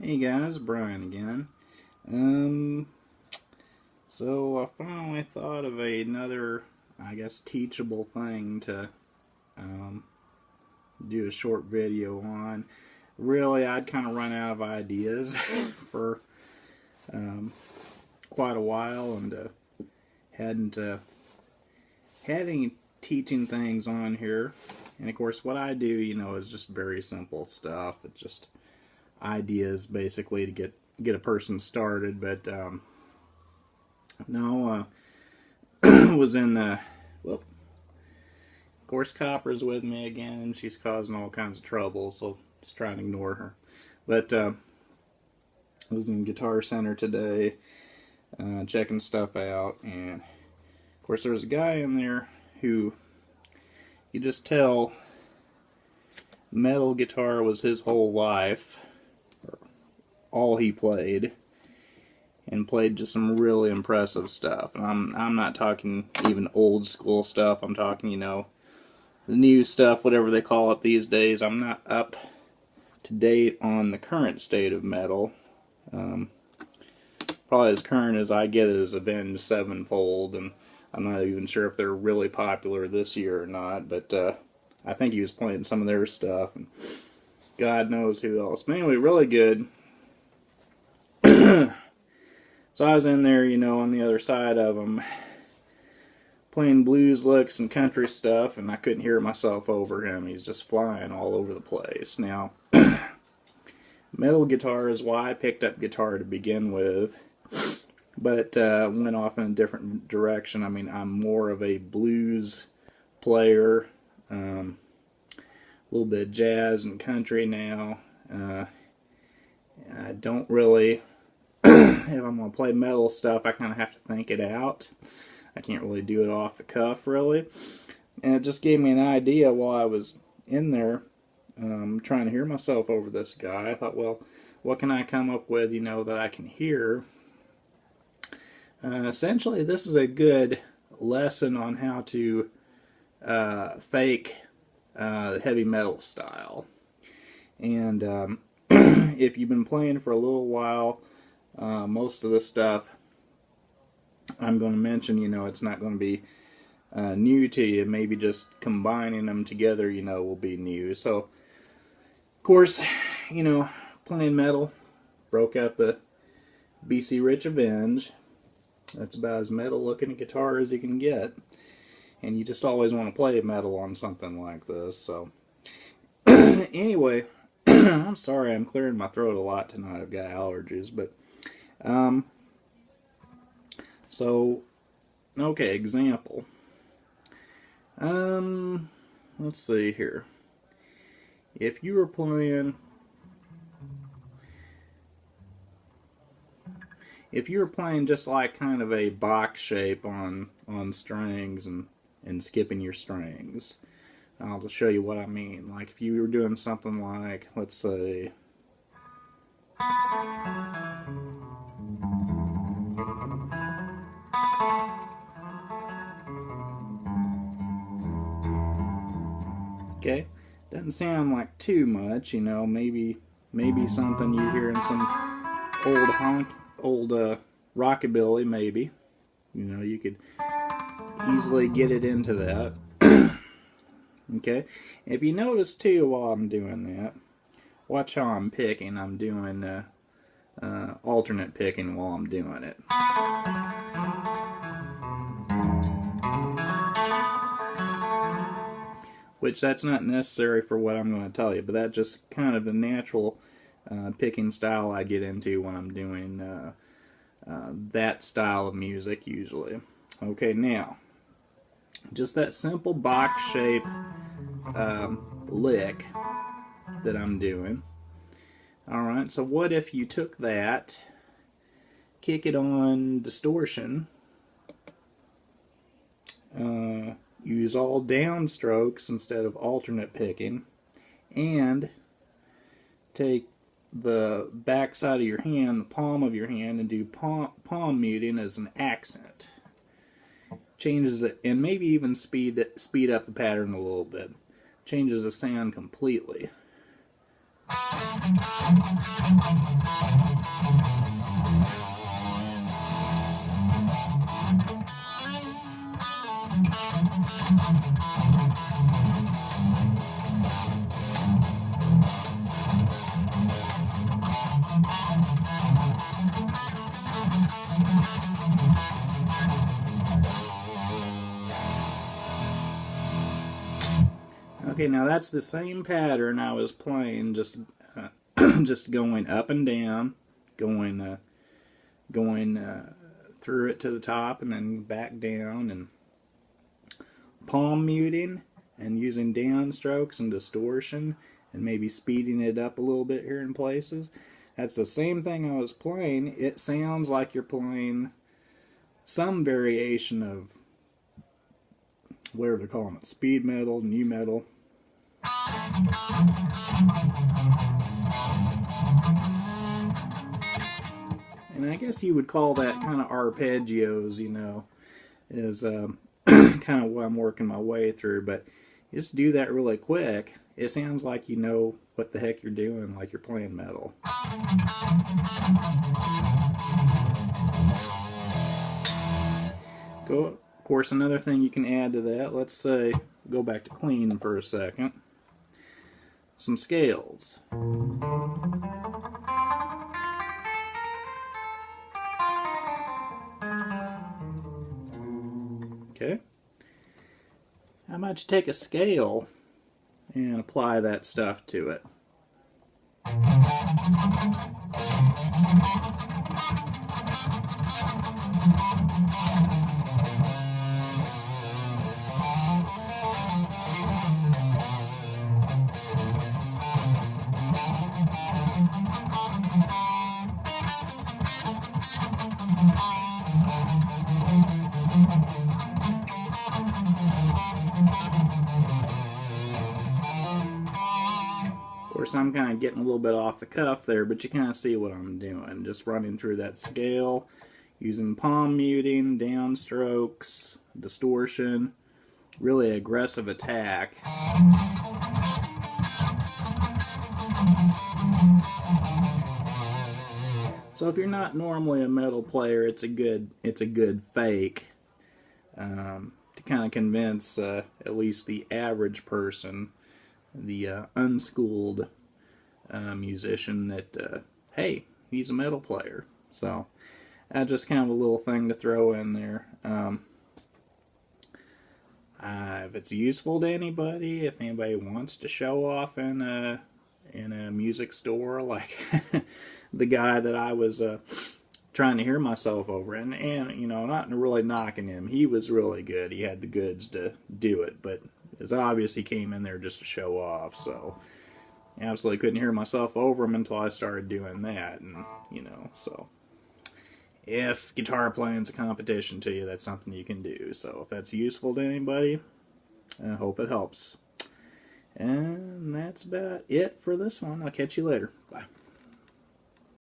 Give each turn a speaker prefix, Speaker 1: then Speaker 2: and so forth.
Speaker 1: Hey guys, Brian again. Um, so I finally thought of another, I guess, teachable thing to um, do a short video on. Really, I'd kind of run out of ideas for um, quite a while, and hadn't had any teaching things on here. And of course, what I do, is just very simple stuff. It's just ideas basically to get a person started. But no, was in well, of course, Copper's with me again, and she's causing all kinds of trouble, so just try and ignore her. But I was in Guitar Center today, checking stuff out, and of course, there was a guy in there who you just tell metal guitar was his whole life, all he played, and played just some really impressive stuff. And I'm not talking even old school stuff. I'm talking, the new stuff, whatever they call it these days. I'm not up to date on the current state of metal. Probably as current as I get is Avenged Sevenfold, and I'm not even sure if they're really popular this year or not, but I think he was playing some of their stuff, and God knows who else. But anyway, really good. So I was in there, on the other side of him, playing blues licks and country stuff, and I couldn't hear myself over him. He's just flying all over the place. Now, metal guitar is why I picked up guitar to begin with, but went off in a different direction. I mean, I'm more of a blues player, a little bit of jazz and country now. I don't really, if I'm going to play metal stuff, I kind of have to think it out. I can't really do it off the cuff, really. And it just gave me an idea while I was in there trying to hear myself over this guy. I thought, well, what can I come up with, that I can hear? Essentially, this is a good lesson on how to fake heavy metal style. And if you've been playing for a little while, most of the stuff I'm going to mention, it's not going to be new to you. Maybe just combining them together, will be new. So, of course, playing metal, broke out the BC Rich Avenge. That's about as metal looking a guitar as you can get. And you just always want to play metal on something like this. So, anyway, I'm sorry I'm clearing my throat a lot tonight. I've got allergies, but so, okay, example. Let's see here. If you were playing, just like kind of a box shape on strings and skipping your strings, I'll just show you what I mean. Like if you were doing something like, let's say, okay, doesn't sound like too much, maybe something you hear in some old rockabilly, maybe. You could easily get it into that. Okay, if you notice too while I'm doing that, watch how I'm picking. I'm doing alternate picking while I'm doing it. Which that's not necessary for what I'm going to tell you, but that's just kind of the natural picking style I get into when I'm doing that style of music usually. Okay, now, just that simple box shape lick that I'm doing. Alright, so what if you took that, kick it on distortion, use all downstrokes instead of alternate picking, and take the back side of your hand, the palm of your hand, and do palm muting as an accent. Changes it, and maybe even speed up the pattern a little bit. Changes the sound completely. Okay, now that's the same pattern I was playing, just just going up and down, going through it to the top and then back down, and palm muting and using downstrokes and distortion and maybe speeding it up a little bit here in places. That's the same thing I was playing. It sounds like you're playing some variation of whatever they're calling it, speed metal, new metal. And I guess you would call that kind of arpeggios, you know, is kind of what I'm working my way through. But you just do that really quick. It sounds like you know what the heck you're doing, like you're playing metal. Of course, another thing you can add to that, let's say, go back to clean for a second, some scales. Okay. How about you take a scale and apply that stuff to it? Of course, I'm kind of getting a little bit off the cuff there, but you kind of see what I'm doing. Just running through that scale, using palm muting, downstrokes, distortion, really aggressive attack. So if you're not normally a metal player, it's a good fake to kind of convince at least the average person, the unschooled musician, that hey, he's a metal player. So that's just kind of a little thing to throw in there. If it's useful to anybody, if anybody wants to show off in a music store, like the guy that I was trying to hear myself over, and you know, not really knocking him, he was really good, he had the goods to do it, but it's obvious he came in there just to show off, so I absolutely couldn't hear myself over him until I started doing that. And you know, so if guitar playing's a competition to you, that's something you can do. So if that's useful to anybody, I hope it helps. And that's about it for this one. I'll catch you later. Bye.